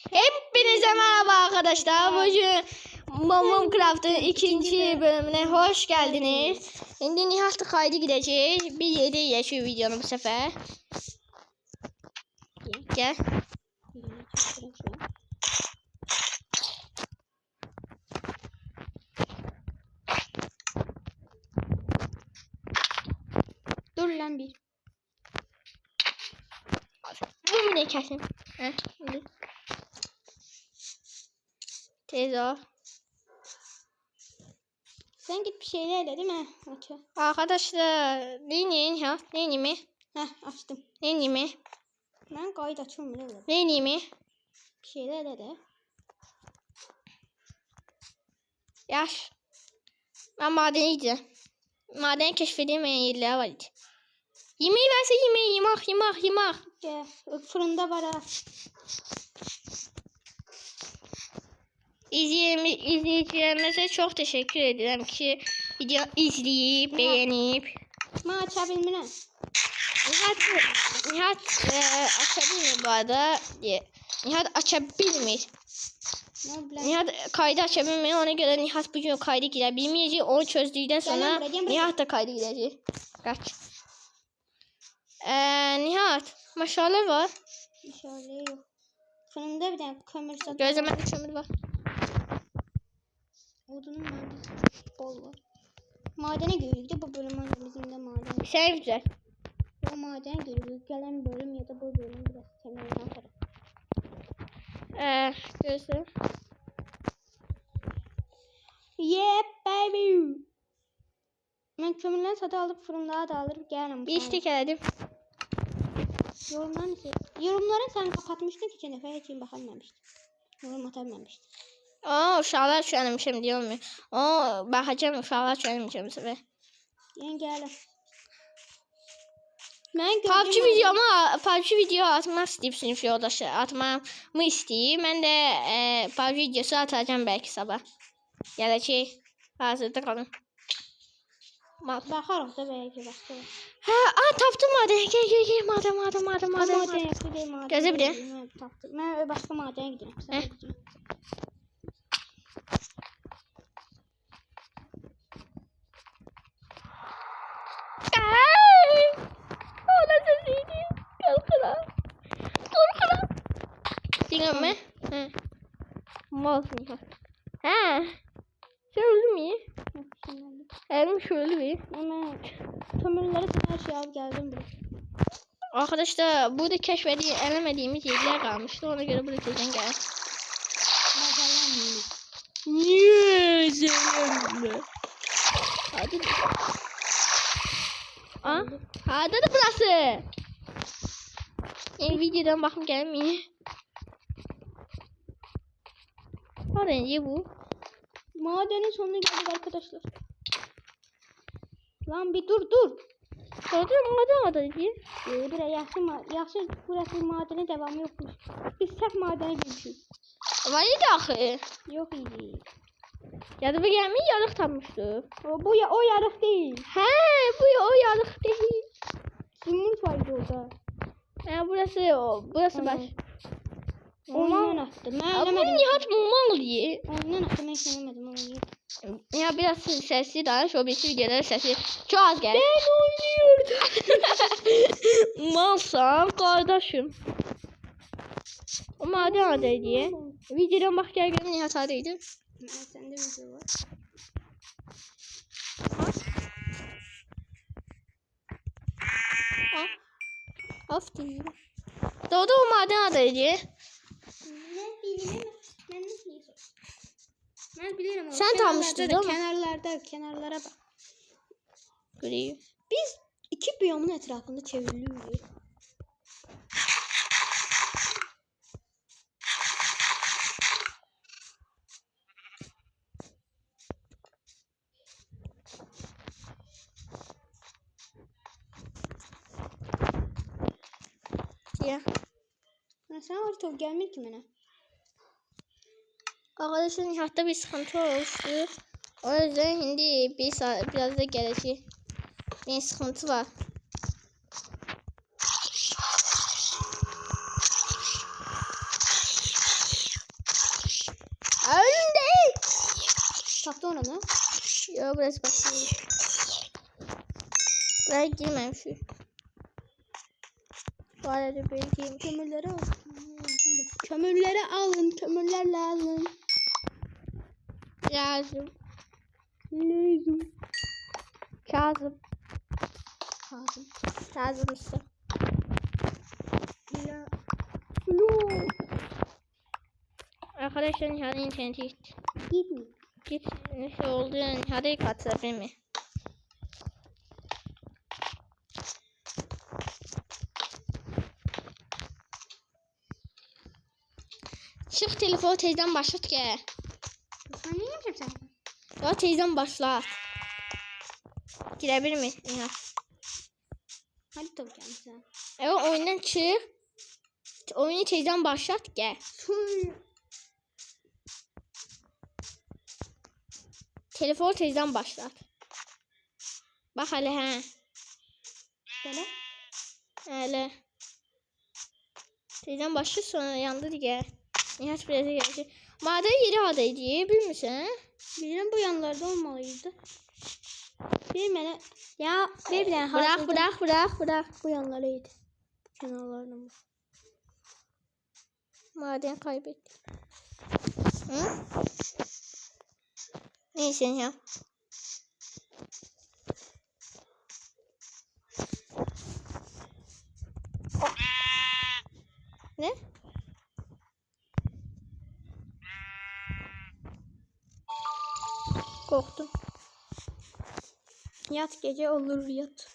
Hepinize merhaba arkadaşlar. Bugün Minecraft'ın ikinci bölümüne hoş geldiniz. Şimdi Nihat kaydı gideceğiz. Bir yedi yaşıyor videonun bu sefer. Gel. Dur lan bir. Bu ne kesin? Heh, şimdi. Teyze. Sen git bir şeyler de değil mi? Aç. Arkadaşlar deneyin ya. Deneyim mi? Heh açtım. Deneyim mi? Ben kayıt açılmıyor. Deneyim mi? Bir şeyler de. Yaş. Ben madene gideceğim. Maden keşfedilmeyen yerler var. Yemeği verse yemeği yemek. Gel. Fırında var ha. İzleyicilerimize çok teşekkür ederim ki video izleyip beğenip. Ben açabilmem. Nihat açabilir bu arada. Nihat açabilmir. Nihat kaydı açabilmiyor. Ona göre Nihat bugün kaydı gider. Bilmeyeceği onu çözdükten sonra Nihat da kaydı gidecek. Kaç. Nihat maşallah var. Maşallah yok. Fırında bir tane kömür satıyor. Gözlemede kömür var. Odunun bol var. Madene görüldü bu bölüm bizim de maden. Şey güzel. O maden görüldü. Gelen bölüm ya da bu bölüm biraz temelinden taraf. Gözlem. Yeah baby. Ben kömürleri satın alıp fırınlara da alırıp gelirim. Bir istek elədim. Yorumları sen kapatmıştın ki geçen defa hiç bakamamıştım. Yorum atabilmemiştim. Uşaqlar söylemişim diyor mu? Bakacağım uşaqlar söylemişim bu sefer. Yani gelin. PUBG video atmak istəyib sinif yoldaşı atmamı istəyir. Mən də PUBG videosu atacağım belki sabah. Gələcək. Hazırda qalın. Bakarız da belki başka. Tapdım maden. Gel maden. Maden yaptı değil maden. Gözü bir. Ben başka madene gidiyorum. Sen gidiyorsun. Dinle mi? Malsın. Sen öldün mü? Elim şöyle bir. Hemen kömürleri her şey al geldim buraya. Arkadaşlar burada elemediğimiz yerler kalmıştı. Ona göre buraya tezden gel. Niye zeynep? Hadi. Hadi da burası. Videodan bakım gelmiyor. Niye bu? Madenin sonuna geldik arkadaşlar. Lan bir dur. Orada maden diye. Buraya yaxşı burası madene devamı yokmuş. Biz səhv madene girmişiz. Var idi axı. Yox idi. Yadıma gelmiyor yarıq tanmışdı. O yarıq değil. O yarıq değil. Zümrüt var orada. Burası baş. Ondan attım. Bunu Nihat mal diye. Ondan attım ben söylemedim onu yedim. Ya biraz sesli danış o birisi videoların sesi çok az geldi. Ben oynuyordum. Malsam kardeşim. O maden adaydı diye. Videodan bak gel görün Nihat adaydı. Sende video var. Of değil. Doğru o maden adaydı. Ben bilirim. Sen tanımıştın değil mi? Kenarlara bak. Göreyim. Biz iki biyomun etrafında çevriliyoruz. Ya. Sen orada gelmiyor ki bana. Arkadaşın hatta bir sıkıntı oluştu. O yüzden şimdi biraz da gelecek. Bir sıkıntı var. Kaptı oranı. Yo burası başka. Buraya girmemişim. Bu arada böyle girmiş. Kömürleri alın. Kömürleri alın. Kömürler lazım. Lazım. Lazım. Kazım. Lazım. Kazım işte. Ya. No. Arkadaşlar Nihat'ın interneti gitti. Gitmiyor. Git. Ne oldu? Nihat'ı katılabilir mi? Çık telefonu teyzem başlat ki. Sen ne yapacaksın? Ya teyzem başlat. Girebilir mi Nihat? Hadi tabii kendisi. Evet oyundan çık. Oyunu teyzem başlat gel. Telefonu teyzem başlat. Bak hele he. Böyle. Hele. Teyzem başlat sonra yandı diye. Nihat biraz gelecek. Maden yeri adaydı bilir misin? Bilirəm bu yanlarda olmalıydı. Bir mənə ya bir tane Bırak. bu yanlarıydı. Kenarlarına. Maden kaybettik. Hı? Neyse ya. Ne? Korktum. Yat gece olur yat.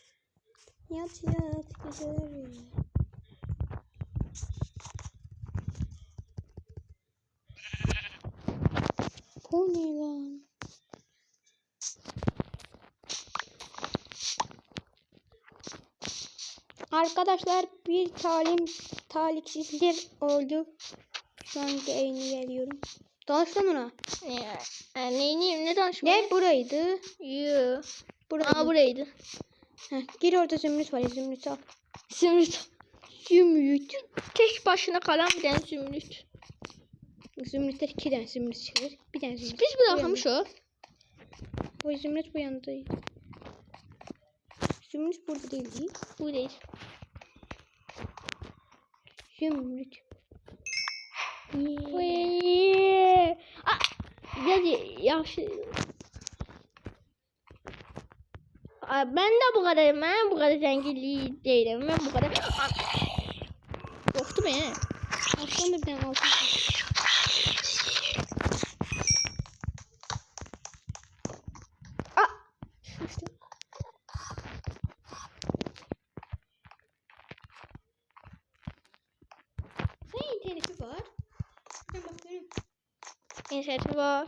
Yat geceler yat. O ne lan? Arkadaşlar bir talihsizlik oldu. Şu an yayını geliyorum. Danıştım ona. Ne danışma? Ne buraydı? Yoo. Buraydı. Buraydı. Heh, gir orada zümrüt var ya zümrüt al. Zümrüt. Zümrüt. Tek başına kalan bir tane zümrüt. Zümrütler 2 tane zümrüt çıkar. Bir tane zümrüt. Biz bırakmış o. Bu zümrüt bu yandaydı. Zümrüt burada değil. Bu değil. Zümrüt. Yaxşı. Ben de bu kadar, ben bu kadar zenginliği değilim. Ben bu kadar. Korktum ya. Alttan da bir tane altın. Senin interneti var. Ben bakıyorum. İnterneti var.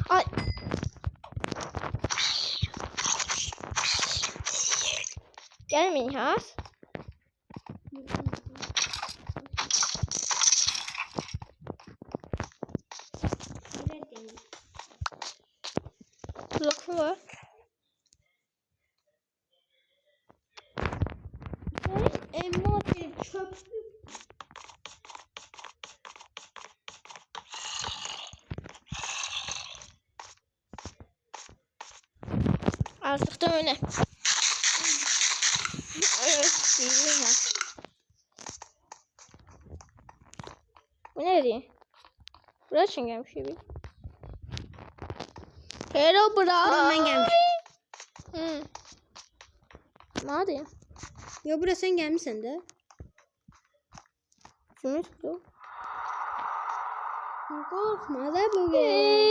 Ay. Gelmeyin Has. Kulaklı var. Emoji çöplük. Artık da öyle. Evet, değil mi? Bu nereye? Buraya için gelmiş gibi. Hello bro. Ben gelmiş. Hı. Nerede? Ya buraya sen gelmişsin de. Kimi tuttu? Korkma da bugün.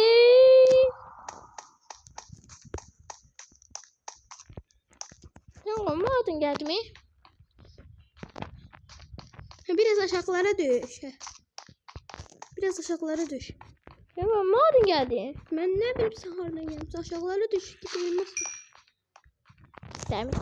Ne oldu? Nereden geldi mi? Biraz aşağılara düş. Biraz aşağılara düş. Ya nereden geldi? Ben ne bileyim sen oradan gelmişsin. Aşağılara düş. Gidilmez. Demiş.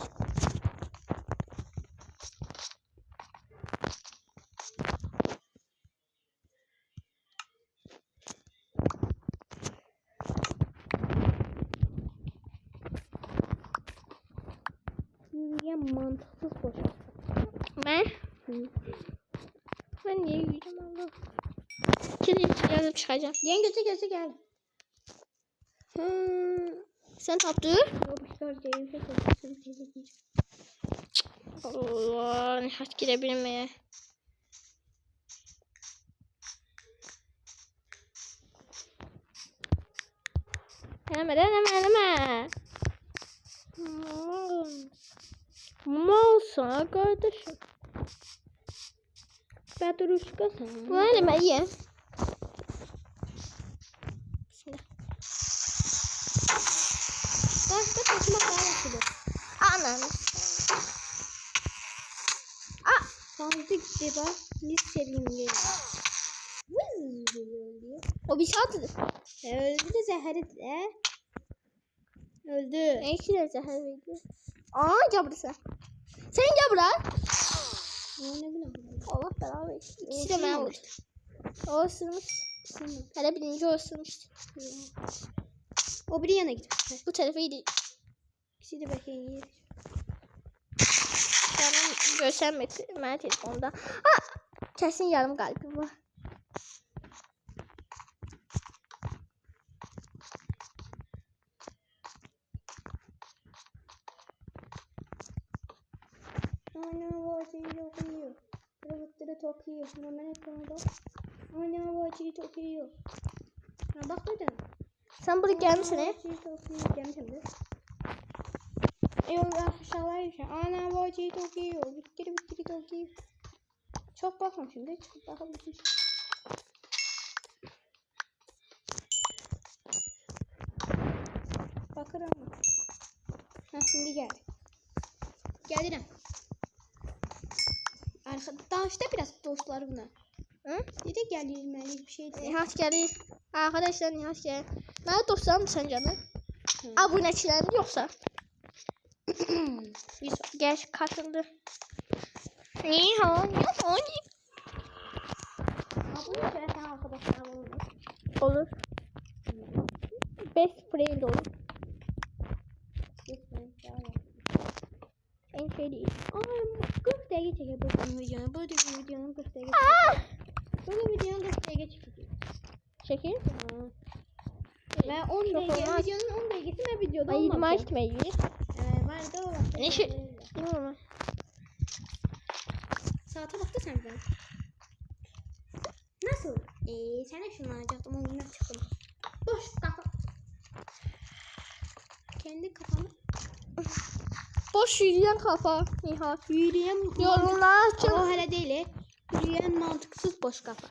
mantıksız boş kafa. Ben? Hı. Ben niye yiyeceğim Allah? Şimdi yazıp çıkacağım. Yengesi gel. Sen taptın? Allah, Nihat girebilmeye. Deneme. Mal sana kardeşim. Petruşka sen. Bu elime ye. Bismillah. Başka kaçmak daha yapılır. Anam. Fazla gitti bak. Biz sevimli. O bir saattir. Öldü de zehri de. Öldü. Ne işin zehir veriyor? Aa gel buraya. Sen gel buraya. Ne bileyim. Allah belanı versin. İkisi de ben vurdu. O ısırmış. Hele birinci o ısırmıştı. O bir yana gidiyor. Bu tarafa gidiyor. İkisi de belki iyi. Benim görsem ben telefonda. Ha! Kesin yarım kalbim var. Ana vacıyı okuyor. Robotları tokuyor. Hemen ekranda. Ana vacıyı tokuyor. Ha bak buradan. Sen buraya gelmişsin he? Vacıyı tokuyor. Gelmişim de. Yok aşağıya düşen. Ana vacıyı tokuyor. Bittiri tokuyor. Çok bakma şimdi. Çok bakabilirsin. Bakır ama. Ha şimdi geldi. Geldim. Arkadaşta biraz dostlar buna. Hı? Dedi gelmeli bir şey değil. Nihat gelir. Arkadaşlar Nihat gelir. Ben dostlarım sen canım. Aboneçilerim yoksa. Geç katıldı. Nihat. Abone söyle sen arkadaşlar abone ol. Olur. Best friend olur. En şey değil. Ay 40 dakika çeker bu videonu. Bu videonun 40 dakika Bu videonun 40 dakika çekecek. Çekil. Ben 10 Çok dakika olmaz. videonun 10 dakikası ben videoda Ay olmadı. 20 açmayı. Vardı o vakti. Ne şey? Bilmiyorum. Saate baktı sen ben. Nasıl? Sen de şunu alacaktım oyundan çıktım. Boş kafa. Kendi kafanı. Boş yürüyen kafa. Nihat. Yürüyen Yorumlar O açın. hele değil. Yürüyen mantıksız boş kafa.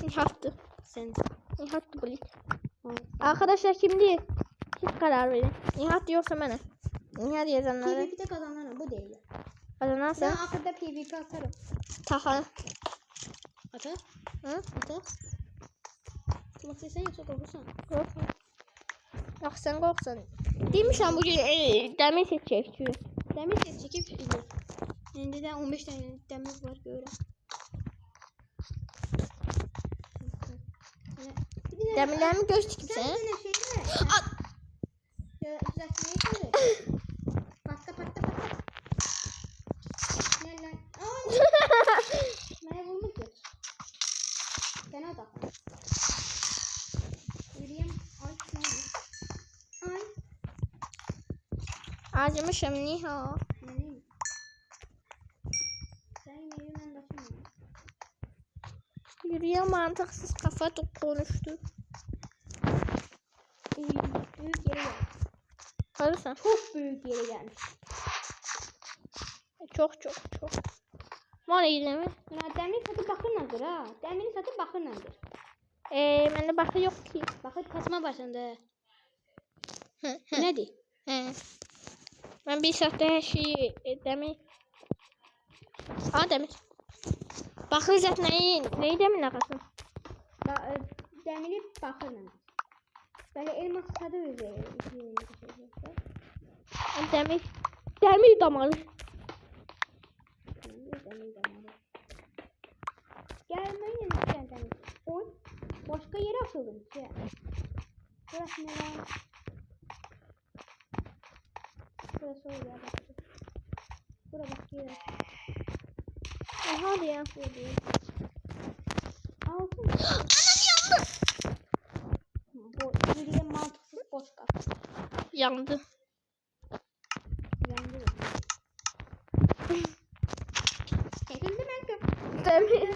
Nihat'tı. Sen. Nihat'tı bu lig. Arkadaşlar kimdi? Siz karar verin. Nihat yoksa bana. Nihat yazanları. PvP'de kazanan bu değil. Ben Kazanarsa ahırda PvP atarım. Taha. Ata? Hı? Ata? Tutmak istesen yoksa korkursan. Korkma. Yok sen korksan. Demişəm bugün demir seçecek. Demir set çekip izle. Elinde de 15 tane demir var görürüm. Demirlerimi göz dikip Sen sen. bir şey mi? Ya düzeltmeyi söyle. Patla. Ne lan? Bana vurmak yok. Sana odaklan. Yürüyeyim. Ay ne oluyor? Ay. Acımışım Nihat. Ne? Sen yürümen başım. Yürüyen mantıksız kafa konuştu. Büyük yere gelmiş. Kalırsan. Çok büyük yere gelmiş. Çok. Var iyi mi? Ya demir satı bakırlandır ha. Demir satı bakırlandır. Bende bakı yok ki. Bakır kasma başlandı. Hı. Nedir? He. Ben bir saatte her şeyi demir. Demir. Bakır zaten neyi demir lakasın? Demiri bakırlandır. Böyle elmas tadı üzeri. Demir damarı. Gelmeyin demir. Oy. Başka yere atıldım. Burası ne lan? Burası o yer. Bura bak yere. Hadi ya. Altın. Bu yürüye mantıksız boş kal. Yandı. Yandı. Çekildi ben Demir.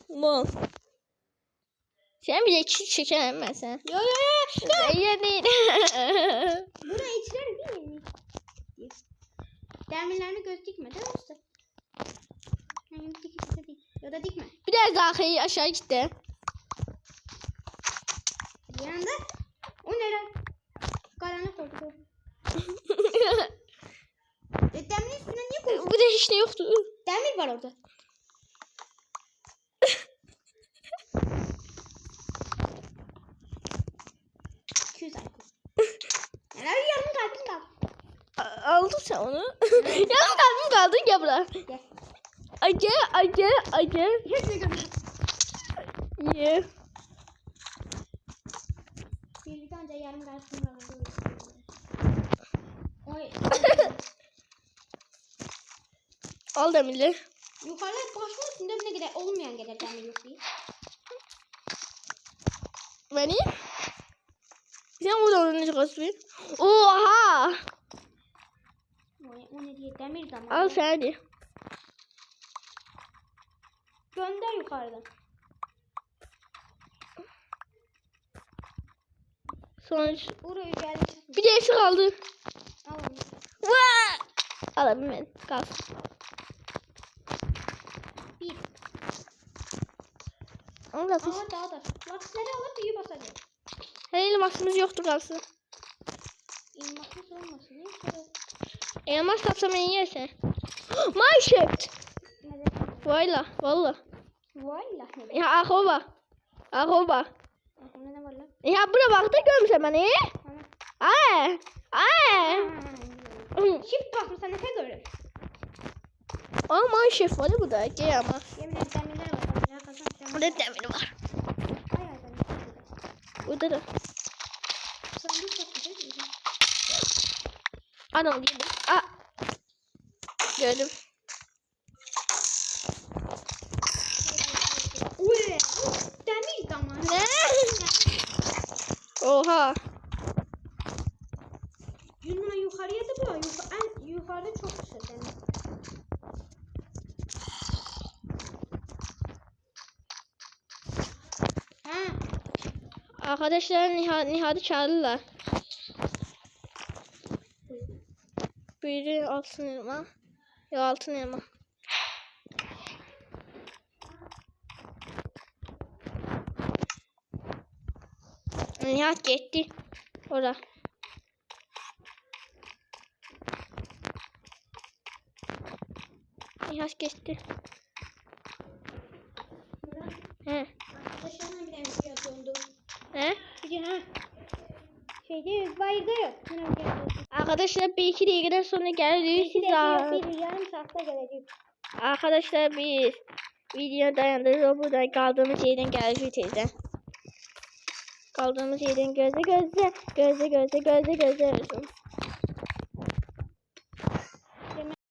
Mal. Sen bile küçük çekerim ben sen. Yo yo yo. Sen değil. Buna içler değil mi? Demirlerini göz dikme değil mi usta? Yani dikme. Ya da dikme. Biraz daha aşağı gitti. Bir anda. O ne lan? Karanlık oldu. Demirin üstüne niye koydun? Bu da hiç de yoktu. Demir var orada. Küs aykut. Neler yarım kalbim kaldı. Aldın sen onu. Yarım kalbim kaldı ya bura. Gel. Acı. Hepsini gördüm. Ye. Bir önce yarım kalbim kaldı. Oy. Al demirli. Yukarıda başımın üstünde bile gider. Olmayan gelir demir yok diye. Beni. Sen burada onu çıkarsın. Oha. Oy, o ne diye demir damar. Al sen hadi. Gönder yukarıdan. Sonuç. Buraya geldi. Bir de eksik kaldı. Al onu. Vaa! Alayım ben. Kal. Bir. Onu da kız. Aa daha da. Laksları alıp büyü basacağım. Her elmasımız yoktu kalsın. İlmaklısı olmasın. Ne şöyle. Elmas tapsam en yerse. Mineshaft. Valla. Valla. Ya ahoba. Aklımda ne var lan? Ya bura bak da görmüşsün beni. Ana. Ay. Şimdi bakın sana ne görürüm. Aa mineshaft var ya bu da. Gel ama. Yemin ederim demirlere bakalım. Ya kazan. Burada demir var. Ay ay ben. Burada da. Sandık çok güzel değil mi? Adam geldi. Aa. Gördüm. Uy. Demir damar. Ne? Oha. Yunan yukarıya da bu. En yukarıda çok güzel demir. Ha. Arkadaşlar Nihat'ı çağırdılar. Biri altın elma. Ya altın elma. Nihat gitti. Orada. Nihat geçti. He. Arkadaşlarına bir tane şey atıyordu. He? Bir ha. Şeyde bayırda yok. Yine bir tane. Arkadaşlar bir iki dakikadan sonra geliriz. Siz Bir yarım saatte gelecek. Arkadaşlar biz video dayandırıyoruz. Buradan kaldığımız yerden geleceğiz teyze. Kaldığımız yerden göze.